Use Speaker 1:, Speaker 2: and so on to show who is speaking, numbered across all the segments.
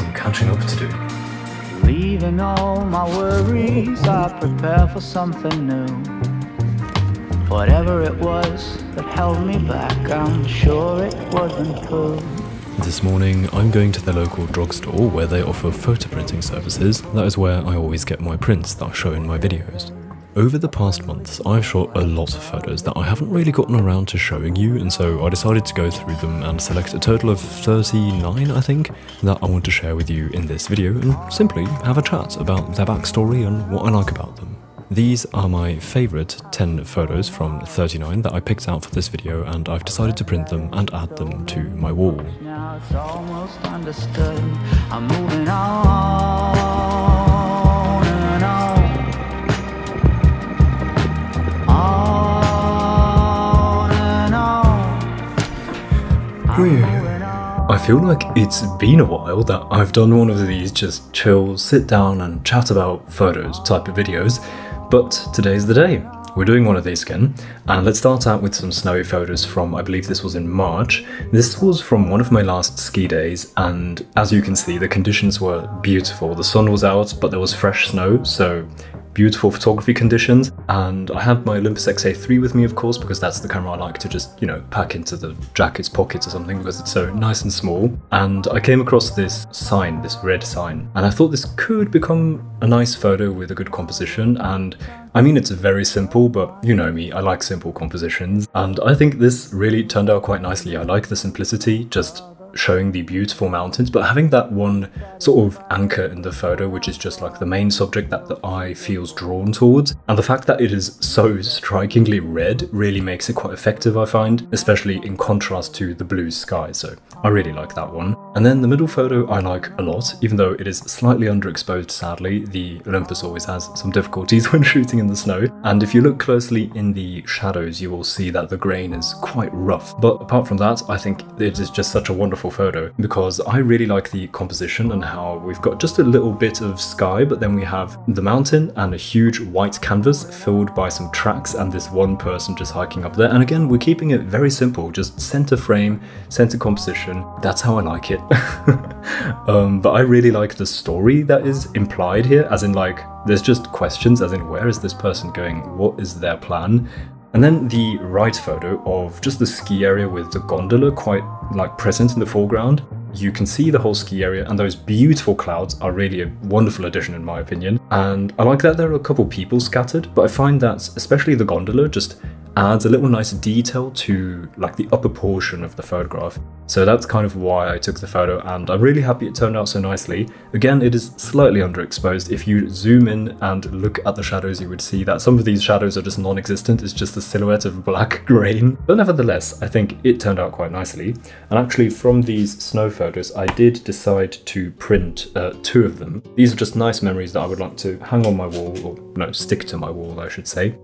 Speaker 1: some catching up to do.
Speaker 2: Leaving all my worries, I prepare for something new. Whatever it was that held me back, I'm sure it wasn't poo.
Speaker 1: This morning I'm going to the local drugstore where they offer photo printing services. That is where I always get my prints that I show in my videos. Over the past months, I've shot a lot of photos that I haven't really gotten around to showing you, and so I decided to go through them and select a total of 39, I think, that I want to share with you in this video and simply have a chat about their backstory and what I like about them. These are my favourite 10 photos from 39 that I picked out for this video, and I've decided to print them and add them to my wall.
Speaker 2: Now it's almost understood. I'm moving on and on.
Speaker 1: I feel like it's been a while that I've done one of these just chill, sit down and chat about photos type of videos, but today's the day. We're doing one of these again, and let's start out with some snowy photos from, I believe this was in March. This was from one of my last ski days, and as you can see, the conditions were beautiful. The sun was out, but there was fresh snow, so beautiful photography conditions. And I had my Olympus XA3 with me, of course, because that's the camera I like to just, you know, pack into the jacket's pockets or something because it's so nice and small. And I came across this sign, this red sign, and I thought this could become a nice photo with a good composition. And I mean, it's very simple, but you know me, I like simple compositions. And I think this really turned out quite nicely. I like the simplicity, just showing the beautiful mountains, but having that one sort of anchor in the photo, which is just like the main subject that the eye feels drawn towards. And the fact that it is so strikingly red really makes it quite effective, I find, especially in contrast to the blue sky. So I really like that one. And then the middle photo I like a lot, even though it is slightly underexposed, sadly. The Olympus always has some difficulties when shooting in the snow. And if you look closely in the shadows, you will see that the grain is quite rough. But apart from that, I think it is just such a wonderful photo because I really like the composition and how we've got just a little bit of sky, but then we have the mountain and a huge white canvas filled by some tracks and this one person just hiking up there. And again, we're keeping it very simple, just center frame, center composition. That's how I like it. But I really like the story that is implied here, as in like there's just questions, as in where is this person going, what is their plan? And then the right photo of just the ski area with the gondola quite like present in the foreground. You can see the whole ski area, and those beautiful clouds are really a wonderful addition in my opinion. And I like that there are a couple people scattered, but I find that especially the gondola just adds a little nice detail to like the upper portion of the photograph. So that's kind of why I took the photo, and I'm really happy it turned out so nicely. Again, it is slightly underexposed. If you zoom in and look at the shadows, you would see that some of these shadows are just non-existent. It's just a silhouette of black grain. But nevertheless, I think it turned out quite nicely. And actually from these snow photos, I did decide to print 2 of them. These are just nice memories that I would like to hang on my wall, or no, stick to my wall, I should say.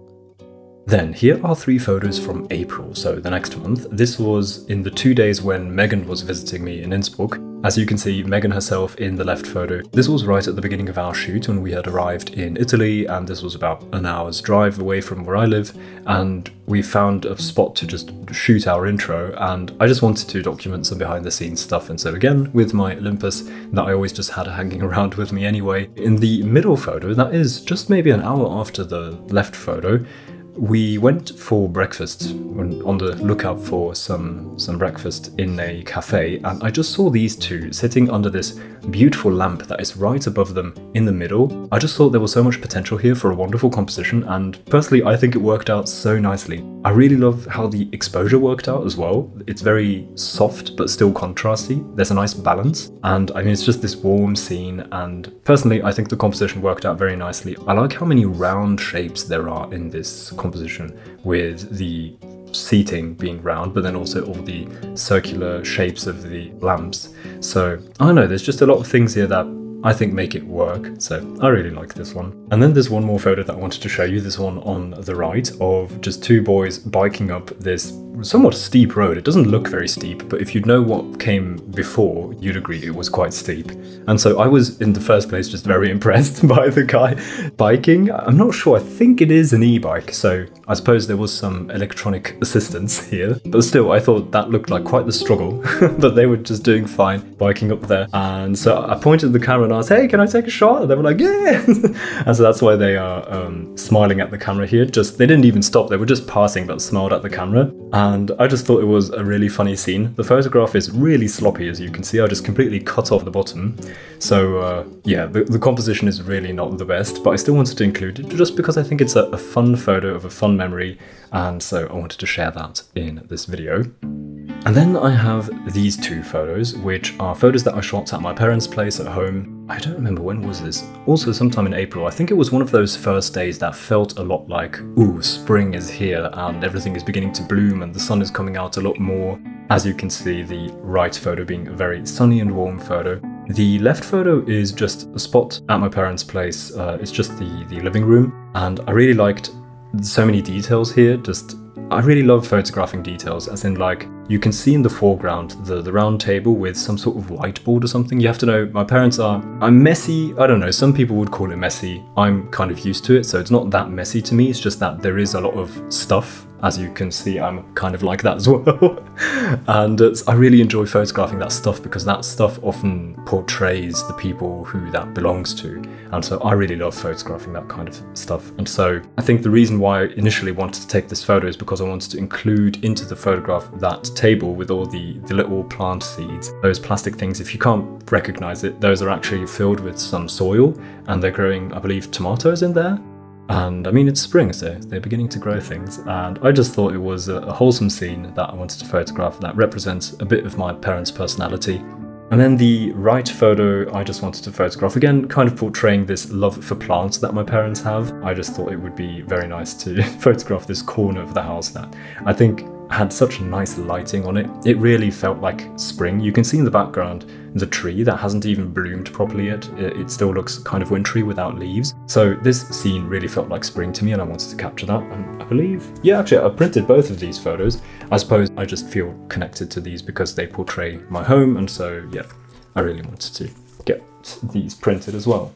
Speaker 1: Then here are 3 photos from April, so the next month. This was in the 2 days when Megan was visiting me in Innsbruck. As you can see, Megan herself in the left photo. This was right at the beginning of our shoot when we had arrived in Italy, and this was about an hour's drive away from where I live, and we found a spot to just shoot our intro, and I just wanted to document some behind the scenes stuff. And so again, with my Olympus that I always just had hanging around with me anyway. In the middle photo, that is just maybe an hour after the left photo, we went for breakfast, on the lookout for some breakfast in a cafe, and I just saw these 2 sitting under this beautiful lamp that is right above them in the middle. I just thought there was so much potential here for a wonderful composition, and personally I think it worked out so nicely. I really love how the exposure worked out as well. It's very soft but still contrasty. There's a nice balance, and I mean it's just this warm scene, and personally I think the composition worked out very nicely. I like how many round shapes there are in this composition, with the seating being round, but then also all the circular shapes of the lamps. So I don't know, there's just a lot of things here that I think make it work, so I really like this one. And then there's one more photo that I wanted to show you, this one on the right, of just 2 boys biking up this somewhat steep road. It doesn't look very steep, but if you know what came before, you'd agree it was quite steep. And so I was, in the first place, just very impressed by the guy biking. I'm not sure, I think it is an e-bike, so I suppose there was some electronic assistance here. But still, I thought that looked like quite the struggle, but they were just doing fine biking up there. And so I pointed the camera and asked, hey, can I take a shot? And they were like, yeah! And so that's why they are smiling at the camera here. They didn't even stop, they were just passing but smiled at the camera. And I just thought it was a really funny scene. The photograph is really sloppy, as you can see. I just completely cut off the bottom. So yeah, the composition is really not the best, but I still wanted to include it just because I think it's a fun photo of a fun memory, and so I wanted to share that in this video. And then I have these two photos, which are photos that I shot at my parents' place at home. I don't remember when was this. Also sometime in April. I think it was one of those first days that felt a lot like, ooh, spring is here and everything is beginning to bloom and the sun is coming out a lot more. As you can see, the right photo being a very sunny and warm photo. The left photo is just a spot at my parents' place. It's just the living room, and I really liked so many details here. I really love photographing details, as in, like, you can see in the foreground the round table with some sort of whiteboard or something. You have to know, my parents I'm messy. I don't know, some people would call it messy. I'm kind of used to it, so it's not that messy to me. It's just that there is a lot of stuff. As you can see, I'm kind of like that as well. And I really enjoy photographing that stuff because that stuff often portrays the people who that belongs to. And so I really love photographing that kind of stuff. And so I think the reason why I initially wanted to take this photo is because I wanted to include into the photograph that table with all the little plant seeds. Those plastic things, if you can't recognize it, those are actually filled with some soil, and they're growing, I believe, tomatoes in there. And I mean, it's spring, so they're beginning to grow things, and I just thought it was a wholesome scene that I wanted to photograph that represents a bit of my parents' personality. And then the right photo I just wanted to photograph, again, kind of portraying this love for plants that my parents have. I just thought it would be very nice to photograph this corner of the house that I think had such nice lighting on it. It really felt like spring. You can see in the background the tree that hasn't even bloomed properly yet. It still looks kind of wintry without leaves. So this scene really felt like spring to me, and I wanted to capture that. And I believe, yeah, actually I printed both of these photos. I suppose I just feel connected to these because they portray my home, and so yeah, I really wanted to get these printed as well.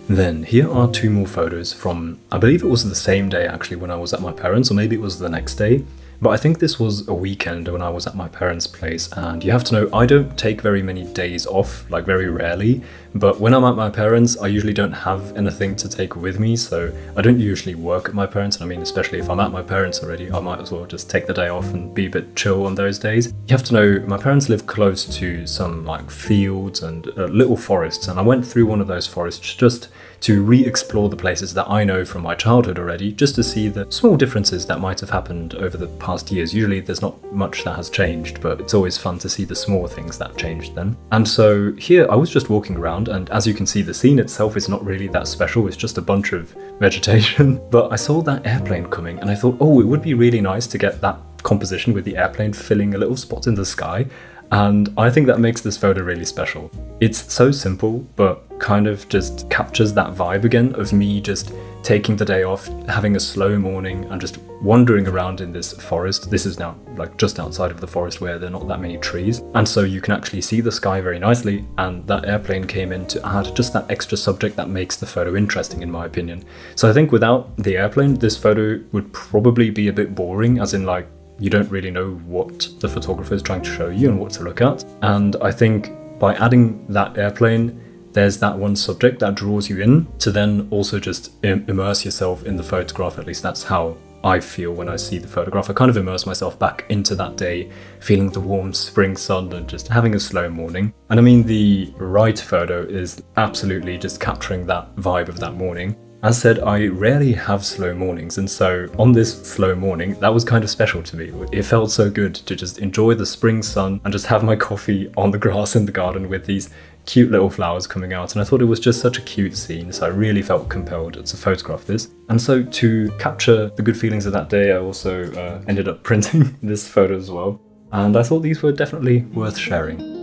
Speaker 1: Then here are two more photos from, I believe it was the same day actually when I was at my parents', or maybe it was the next day. But I think this was a weekend when I was at my parents' place, and you have to know, I don't take very many days off, like very rarely, but when I'm at my parents' I usually don't have anything to take with me, so I don't usually work at my parents', and I mean, especially if I'm at my parents' already, I might as well just take the day off and be a bit chill on those days. You have to know, my parents live close to some like fields and little forests, and I went through one of those forests just to re-explore the places that I know from my childhood already, just to see the small differences that might have happened over the past years. Usually there's not much that has changed, but it's always fun to see the small things that changed then. And so here I was just walking around, and as you can see, the scene itself is not really that special, it's just a bunch of vegetation. But I saw that airplane coming, and I thought, oh, it would be really nice to get that composition with the airplane filling a little spot in the sky. And I think that makes this photo really special. It's so simple, but kind of just captures that vibe again of me just taking the day off, having a slow morning, and just wandering around in this forest. This is now like just outside of the forest where there are not that many trees, and so you can actually see the sky very nicely, and that airplane came in to add just that extra subject that makes the photo interesting, in my opinion. So I think without the airplane, this photo would probably be a bit boring, as in, like, you don't really know what the photographer is trying to show you and what to look at. And I think by adding that airplane, there's that one subject that draws you in to then also just immerse yourself in the photograph. At least that's how I feel when I see the photograph. I kind of immerse myself back into that day, feeling the warm spring sun and just having a slow morning. And I mean, the right photo is absolutely just capturing that vibe of that morning. As said, I rarely have slow mornings, and so on this slow morning, that was kind of special to me. It felt so good to just enjoy the spring sun and just have my coffee on the grass in the garden with these cute little flowers coming out, and I thought it was just such a cute scene, so I really felt compelled to photograph this. And so to capture the good feelings of that day, I also ended up printing this photo as well, and I thought these were definitely worth sharing.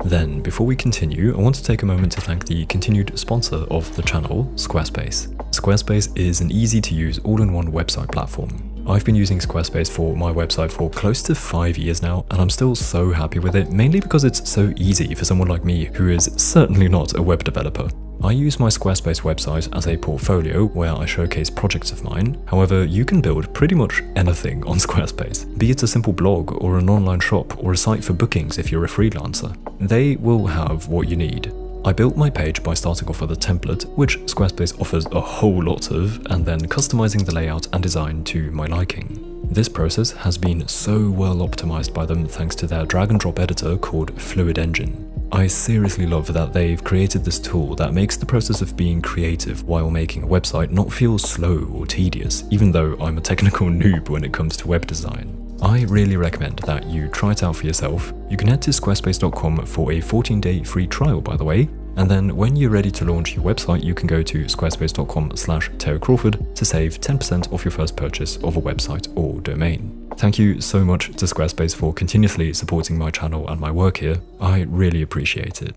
Speaker 1: Then, before we continue, I want to take a moment to thank the continued sponsor of the channel, Squarespace. Squarespace is an easy-to-use all-in-one website platform. I've been using Squarespace for my website for close to 5 years now, and I'm still so happy with it, mainly because it's so easy for someone like me who is certainly not a web developer. I use my Squarespace website as a portfolio where I showcase projects of mine. However, you can build pretty much anything on Squarespace, be it a simple blog or an online shop or a site for bookings if you're a freelancer. They will have what you need. I built my page by starting off with a template, which Squarespace offers a whole lot of, and then customizing the layout and design to my liking. This process has been so well optimized by them thanks to their drag and drop editor called Fluid Engine. I seriously love that they've created this tool that makes the process of being creative while making a website not feel slow or tedious, even though I'm a technical noob when it comes to web design. I really recommend that you try it out for yourself. You can head to squarespace.com for a 14-day free trial, by the way, and then when you're ready to launch your website, you can go to squarespace.com/Crawford to save 10% off your first purchase of a website or domain. Thank you so much to Squarespace for continuously supporting my channel and my work here. I really appreciate it.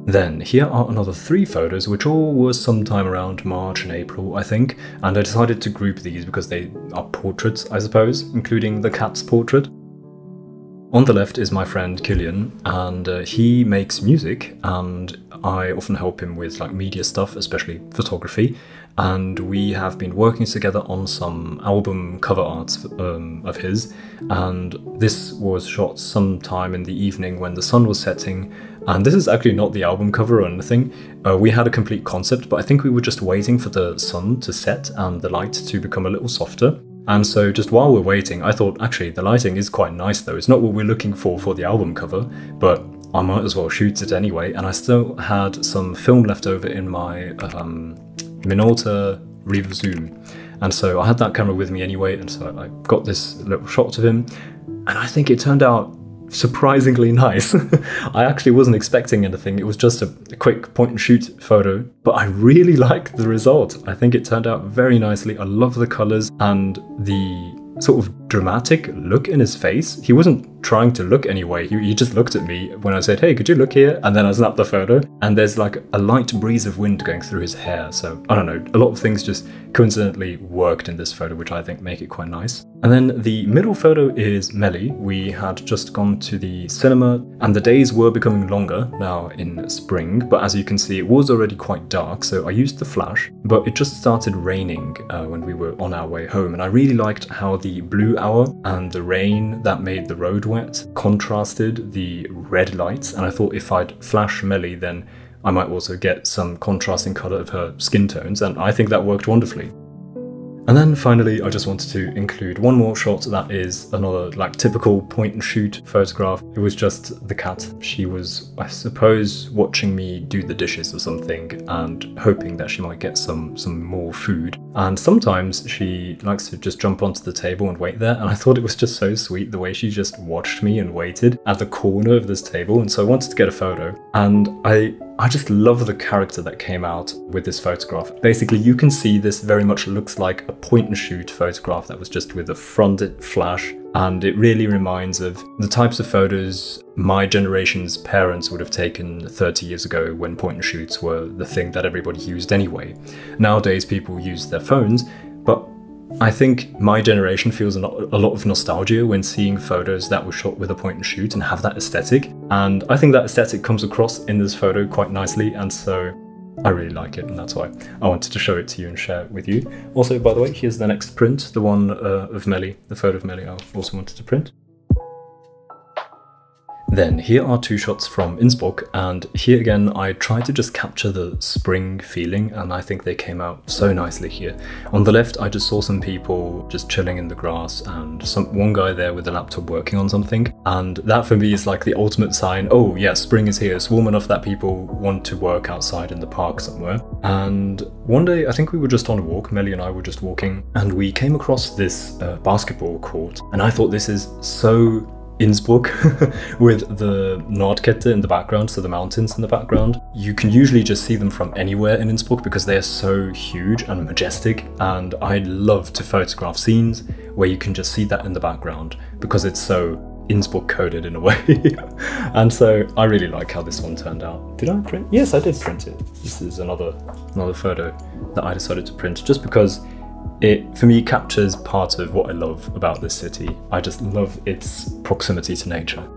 Speaker 1: Then here are another 3 photos, which all were sometime around March and April, I think, and I decided to group these because they are portraits, I suppose, including the cat's portrait. On the left is my friend Killian, and he makes music, and I often help him with like media stuff, especially photography, and we have been working together on some album cover arts of his, and this was shot sometime in the evening when the sun was setting. And this is actually not the album cover or anything. We had a complete concept, but I think we were just waiting for the sun to set and the light to become a little softer. And so just while we're waiting, I thought, actually, the lighting is quite nice though. It's not what we're looking for the album cover, but I might as well shoot it anyway. And I still had some film left over in my Minolta Riva Zoom. And so I had that camera with me anyway, and so I got this little shot of him. And I think it turned out surprisingly nice. I actually wasn't expecting anything. It was just a quick point and shoot photo, but I really liked the result. I think it turned out very nicely. I love the colors and the sort of dramatic look in his face. He wasn't trying to look anyway. He just looked at me when I said, hey, could you look here? And then I snapped the photo, and there's like a light breeze of wind going through his hair. So I don't know, a lot of things just coincidentally worked in this photo, which I think make it quite nice. And then the middle photo is Melly. We had just gone to the cinema, and the days were becoming longer now in spring, but as you can see, it was already quite dark, so I used the flash, but it just started raining when we were on our way home, and I really liked how the blue hour and the rain that made the road wet contrasted the red lights, and I thought if I'd flash Melly, then I might also get some contrasting colour of her skin tones, and I think that worked wonderfully. And then finally, I just wanted to include one more shot that is another like typical point and shoot photograph. It was just the cat. She was, I suppose, watching me do the dishes or something and hoping that she might get some more food. And sometimes she likes to just jump onto the table and wait there. And I thought it was just so sweet the way she just watched me and waited at the corner of this table. And so I wanted to get a photo. And I just love the character that came out with this photograph. Basically, you can see this very much looks like a point and shoot photograph that was just with a fronted flash. And it really reminds of the types of photos my generation's parents would have taken 30 years ago when point and shoots were the thing that everybody used anyway. Nowadays, people use their phones, but I think my generation feels a lot of nostalgia when seeing photos that were shot with a point and shoot and have that aesthetic. And I think that aesthetic comes across in this photo quite nicely, and so I really like it, and that's why I wanted to show it to you and share it with you. Also, by the way, here's the next print, the one of Melly, the photo of Melly I also wanted to print. Then here are 2 shots from Innsbruck, and here again I tried to just capture the spring feeling, and I think they came out so nicely here. On the left I just saw some people just chilling in the grass and one guy there with a laptop working on something, and that for me is like the ultimate sign, oh yeah, spring is here, it's warm enough that people want to work outside in the park somewhere. And one day I think we were just on a walk, Melly and I were just walking, and we came across this basketball court, and I thought this is so Innsbruck with the Nordkette in the background, so the mountains in the background. You can usually just see them from anywhere in Innsbruck because they are so huge and majestic, and I love to photograph scenes where you can just see that in the background because it's so Innsbruck coded in a way. And so I really like how this one turned out. Did I print? Yes, I did print it. This is another photo that I decided to print just because It, for me, captures part of what I love about this city. I just love its proximity to nature.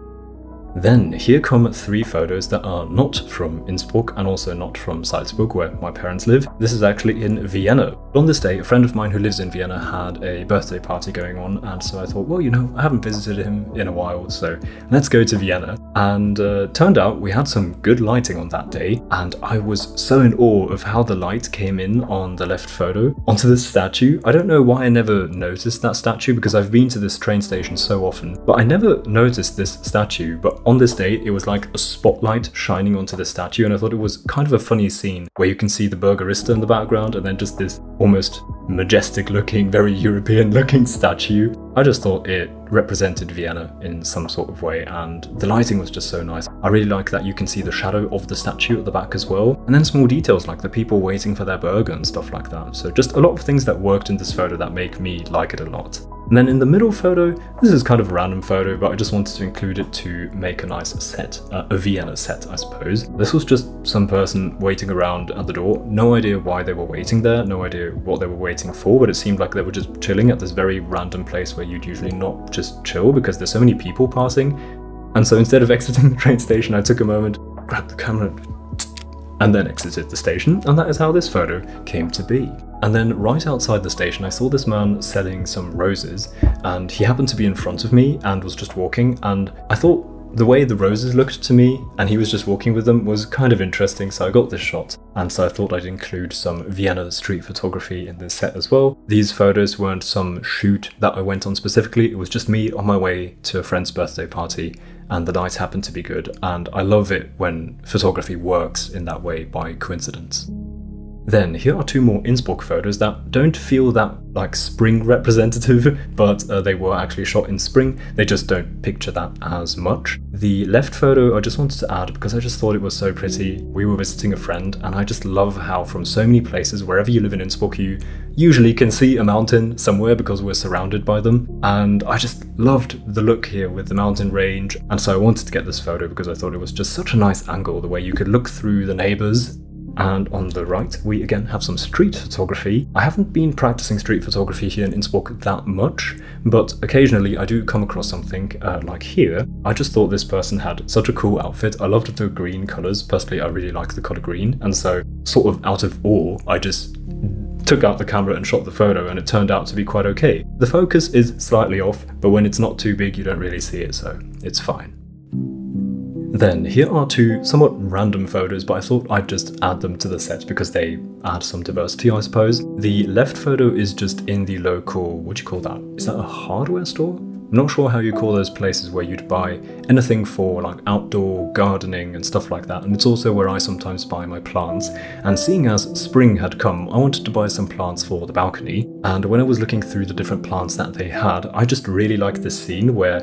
Speaker 1: Then here come 3 photos that are not from Innsbruck and also not from Salzburg, where my parents live. This is actually in Vienna. On this day, a friend of mine who lives in Vienna had a birthday party going on, and so I thought, well, you know, I haven't visited him in a while, so let's go to Vienna. And turned out we had some good lighting on that day, and I was so in awe of how the light came in on the left photo onto this statue. I don't know why I never noticed that statue, because I've been to this train station so often, but I never noticed this statue. But on this day, it was like a spotlight shining onto the statue, and I thought it was kind of a funny scene where you can see the Burgerista in the background and then just this almost majestic looking, very European looking statue. I just thought it represented Vienna in some sort of way, and the lighting was just so nice. I really like that you can see the shadow of the statue at the back as well, and then small details like the people waiting for their burger and stuff like that. So just a lot of things that worked in this photo that make me like it a lot. And then in the middle photo, this is kind of a random photo, but I just wanted to include it to make a nice set, a Vienna set, I suppose. This was just some person waiting around at the door. No idea why they were waiting there, no idea what they were waiting for, but it seemed like they were just chilling at this very random place where you'd usually not just chill because there's so many people passing. And so instead of exiting the train station, I took a moment, grabbed the camera, and then exited the station, and that is how this photo came to be. And then right outside the station, I saw this man selling some roses, and he happened to be in front of me and was just walking, and I thought the way the roses looked to me and he was just walking with them was kind of interesting, so I got this shot. And so I thought I'd include some Vienna street photography in this set as well. These photos weren't some shoot that I went on specifically, it was just me on my way to a friend's birthday party, and the night happened to be good, and I love it when photography works in that way by coincidence. Then here are 2 more Innsbruck photos that don't feel that like spring representative, but they were actually shot in spring. They just don't picture that as much. The left photo I just wanted to add because I just thought it was so pretty. We were visiting a friend, and I just love how from so many places, wherever you live in Innsbruck, you usually can see a mountain somewhere because we're surrounded by them. And I just loved the look here with the mountain range, and so I wanted to get this photo because I thought it was just such a nice angle, the way you could look through the neighbors. And on the right, we again have some street photography. I haven't been practicing street photography here in Innsbruck that much, but occasionally I do come across something like here. I just thought this person had such a cool outfit. I loved the green colors. Personally, I really like the color green. And so sort of out of awe, I just took out the camera and shot the photo, and it turned out to be quite okay. The focus is slightly off, but when it's not too big, you don't really see it, so it's fine. Then here are 2 somewhat random photos, but I thought I'd just add them to the set because they add some diversity, I suppose. The left photo is just in the local, what do you call that? Is that a hardware store? I'm not sure how you call those places where you'd buy anything for like outdoor gardening and stuff like that, and it's also where I sometimes buy my plants. And seeing as spring had come, I wanted to buy some plants for the balcony, and when I was looking through the different plants that they had, I just really liked this scene where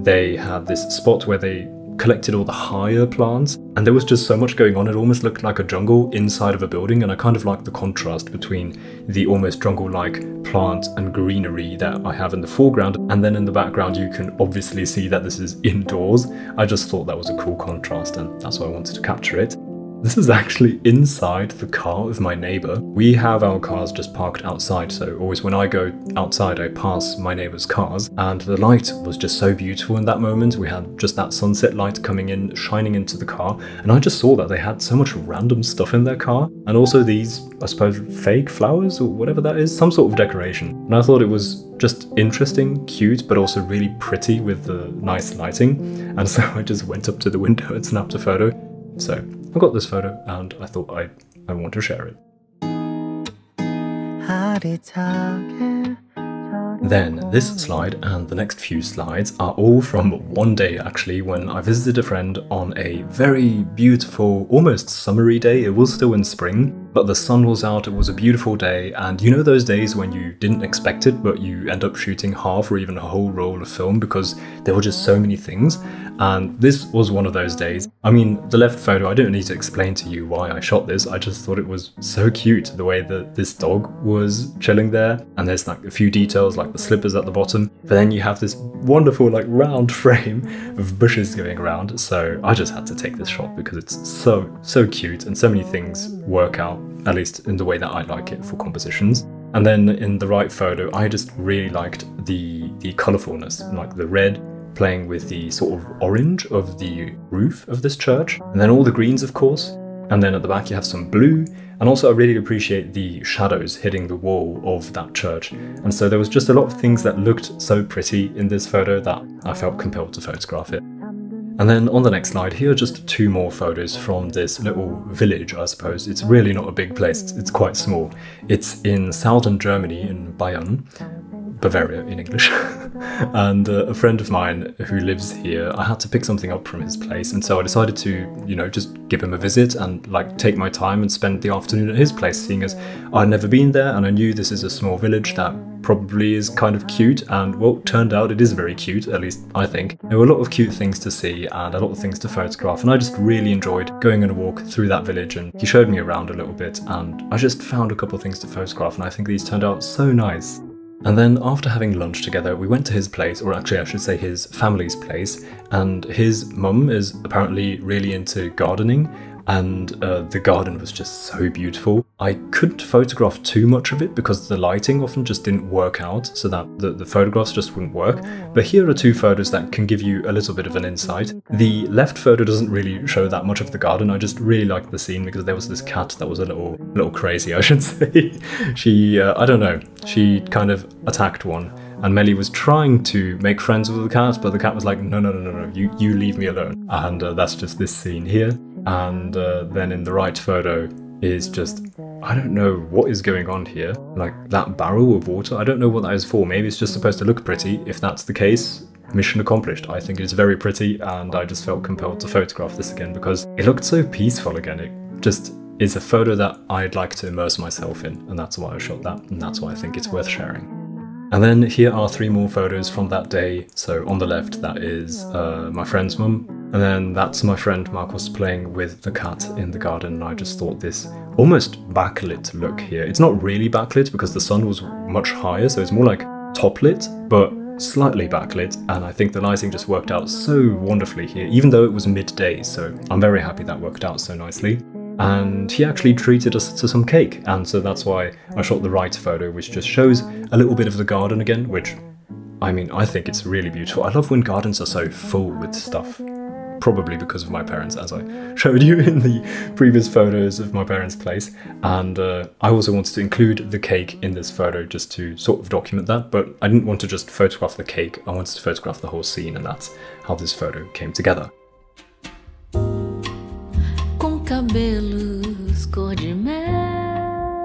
Speaker 1: they had this spot where they collected all the higher plants, and there was just so much going on. It almost looked like a jungle inside of a building, and I kind of like the contrast between the almost jungle-like plant and greenery that I have in the foreground, and then in the background you can obviously see that this is indoors. I just thought that was a cool contrast, and that's why I wanted to capture it. This is actually inside the car of my neighbor. We have our cars just parked outside, so always when I go outside I pass my neighbor's cars, and the light was just so beautiful in that moment. We had just that sunset light coming in, shining into the car, and I just saw that they had so much random stuff in their car, and also these, I suppose, fake flowers or whatever that is, some sort of decoration. And I thought it was just interesting, cute, but also really pretty with the nice lighting, and so I just went up to the window and snapped a photo. So I got this photo and I thought I want to share it. Then this slide and the next few slides are all from one day actually, when I visited a friend on a very beautiful, almost summery day. It was still in spring, but the sun was out, it was a beautiful day, and you know those days when you didn't expect it, but you end up shooting half or even a whole roll of film because there were just so many things, and this was one of those days. I mean, the left photo, I don't need to explain to you why I shot this, I just thought it was so cute, the way that this dog was chilling there, and there's like a few details like the slippers at the bottom, but then you have this wonderful like round frame of bushes going around, so I just had to take this shot because it's so cute and so many things work out, at least in the way that I like it for compositions. And then in the right photo, I just really liked the colourfulness, like the red playing with the sort of orange of the roof of this church, and then all the greens, of course. And then at the back you have some blue, and also I really appreciate the shadows hitting the wall of that church. And so there was just a lot of things that looked so pretty in this photo that I felt compelled to photograph it. And then on the next slide, here are just 2 more photos from this little village, I suppose. It's really not a big place, it's quite small. It's in southern Germany, in Bayern, Bavaria in English. And a friend of mine who lives here, I had to pick something up from his place, and so I decided to, you know, just give him a visit and like take my time and spend the afternoon at his place, seeing as I'd never been there and I knew this is a small village that probably is kind of cute, and well, turned out it is very cute, at least I think. There were a lot of cute things to see and a lot of things to photograph, and I just really enjoyed going on a walk through that village, and he showed me around a little bit and I just found a couple of things to photograph, and I think these turned out so nice. And then after having lunch together, we went to his place, or actually I should say his family's place, and his mum is apparently really into gardening, and the garden was just so beautiful. I couldn't photograph too much of it because the lighting often just didn't work out, so that the photographs just wouldn't work. But here are 2 photos that can give you a little bit of an insight. The left photo doesn't really show that much of the garden. I just really liked the scene because there was this cat that was a little crazy, I should say. She, I don't know, she kind of attacked one. And Melly was trying to make friends with the cat, but the cat was like, no, you leave me alone. And that's just this scene here. And then in the right photo is just, I don't know what is going on here. Like that barrel of water, I don't know what that is for. Maybe it's just supposed to look pretty. If that's the case, mission accomplished. I think it's very pretty, and I just felt compelled to photograph this again because it looked so peaceful again. It just is a photo that I'd like to immerse myself in, and that's why I shot that, and that's why I think it's worth sharing. And then here are 3 more photos from that day. So on the left, that is my friend's mum. And then that's my friend Marcos playing with the cat in the garden. And I just thought this almost backlit look here. It's not really backlit because the sun was much higher, so it's more like top lit, but slightly backlit. And I think the lighting just worked out so wonderfully here, even though it was midday. So I'm very happy that worked out so nicely. And he actually treated us to some cake, and so that's why I shot the right photo, which just shows a little bit of the garden again, which, I mean, I think it's really beautiful. I love when gardens are so full with stuff, probably because of my parents, as I showed you in the previous photos of my parents' place. And I also wanted to include the cake in this photo just to sort of document that, but I didn't want to just photograph the cake, I wanted to photograph the whole scene, and that's how this photo came together.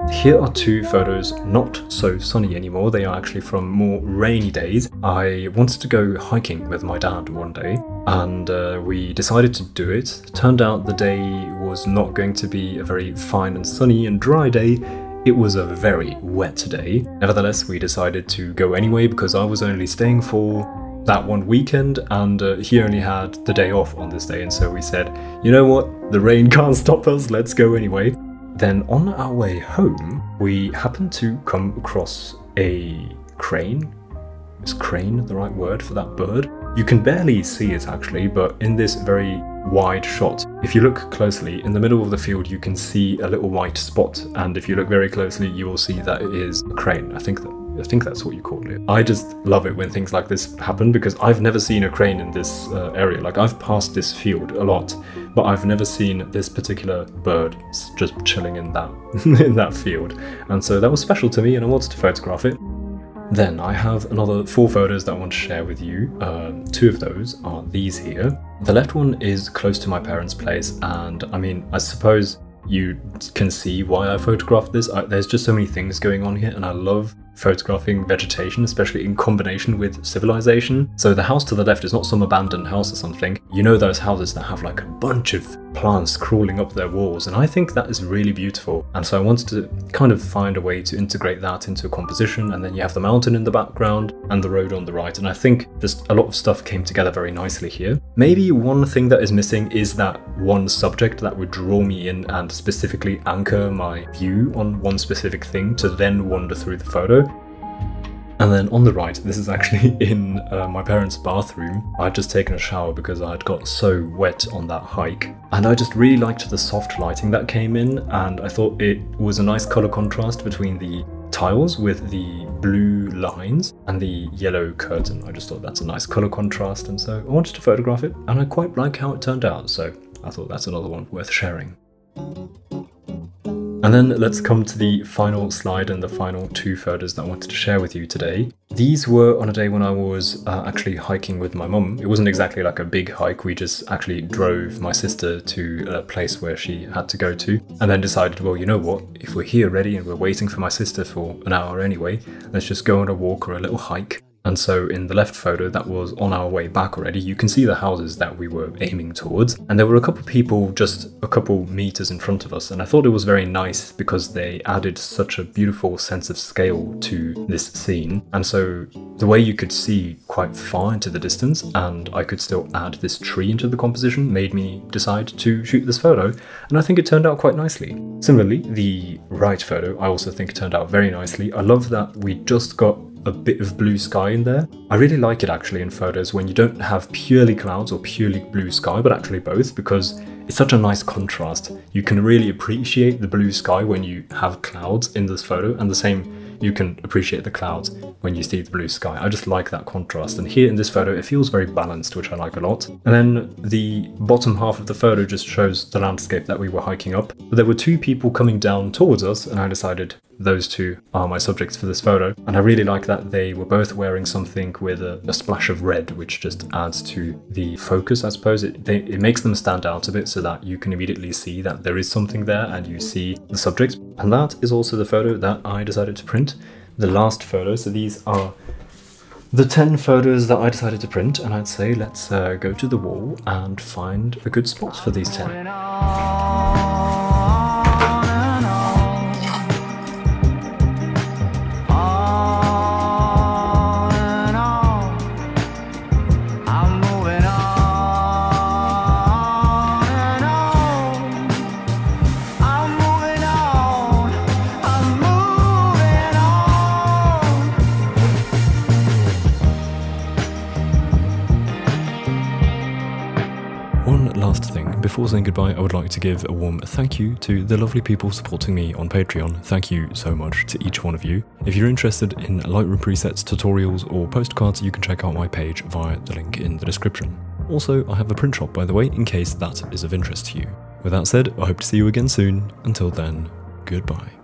Speaker 1: Here are 2 photos, not so sunny anymore. They are actually from more rainy days. I wanted to go hiking with my dad one day, and we decided to do it. Turned out the day was not going to be a very fine and sunny and dry day. It was a very wet day. Nevertheless, we decided to go anyway because I was only staying for that one weekend, and he only had the day off on this day, and so we said, you know what, the rain can't stop us, let's go anyway. Then on our way home, we happened to come across a crane. Is crane the right word for that bird? You can barely see it actually, but in this very wide shot, if you look closely, in the middle of the field you can see a little white spot, and if you look very closely you will see that it is a crane. I think that's what you call it. I just love it when things like this happen because I've never seen a crane in this area. Like, I've passed this field a lot, but I've never seen this particular bird just chilling in that in that field. And so that was special to me, and I wanted to photograph it. Then I have another 4 photos that I want to share with you. 2 of those are these here. The left one is close to my parents' place, and I mean, I suppose you can see why I photographed this. There's just so many things going on here, and I love photographing vegetation, especially in combination with civilization. So the house to the left is not some abandoned house or something. You know those houses that have like a bunch of plants crawling up their walls, and I think that is really beautiful. And so I wanted to kind of find a way to integrate that into a composition, and then you have the mountain in the background and the road on the right, and I think just a lot of stuff came together very nicely here. Maybe one thing that is missing is that one subject that would draw me in and specifically anchor my view on one specific thing to then wander through the photo. And then on the right, this is actually in my parents' bathroom. I'd just taken a shower because I had got so wet on that hike. And I just really liked the soft lighting that came in, and I thought it was a nice colour contrast between the tiles with the blue lines and the yellow curtain. I just thought that's a nice color contrast, and so I wanted to photograph it, and I quite like how it turned out, so I thought that's another one worth sharing. And then let's come to the final slide and the final 2 photos that I wanted to share with you today. These were on a day when I was actually hiking with my mum. It wasn't exactly like a big hike, we just actually drove my sister to a place where she had to go to, and then decided, well, you know what, if we're here ready and we're waiting for my sister for an hour anyway, let's just go on a walk or a little hike. And so in the left photo that was on our way back already, you can see the houses that we were aiming towards. And there were a couple of people just a couple meters in front of us. And I thought it was very nice because they added such a beautiful sense of scale to this scene. And so the way you could see quite far into the distance and I could still add this tree into the composition made me decide to shoot this photo. And I think it turned out quite nicely. Similarly, the right photo I also think turned out very nicely. I love that we just got a bit of blue sky in there. I really like it actually in photos when you don't have purely clouds or purely blue sky, but actually both, because it's such a nice contrast. You can really appreciate the blue sky when you have clouds in this photo, and the same, you can appreciate the clouds when you see the blue sky. I just like that contrast, and here in this photo it feels very balanced, which I like a lot. And then the bottom half of the photo just shows the landscape that we were hiking up. But there were 2 people coming down towards us, and I decided those 2 are my subjects for this photo. And I really like that they were both wearing something with a splash of red, which just adds to the focus, I suppose. It makes them stand out a bit so that you can immediately see that there is something there and you see the subject. And that is also the photo that I decided to print. The last photo, so these are the 10 photos that I decided to print, and I'd say let's go to the wall and find a good spot for these 10. Before saying goodbye, I would like to give a warm thank you to the lovely people supporting me on Patreon. Thank you so much to each one of you. If you're interested in Lightroom presets, tutorials or postcards, you can check out my page via the link in the description. Also, I have a print shop, by the way, in case that is of interest to you. With that said, I hope to see you again soon. Until then, goodbye.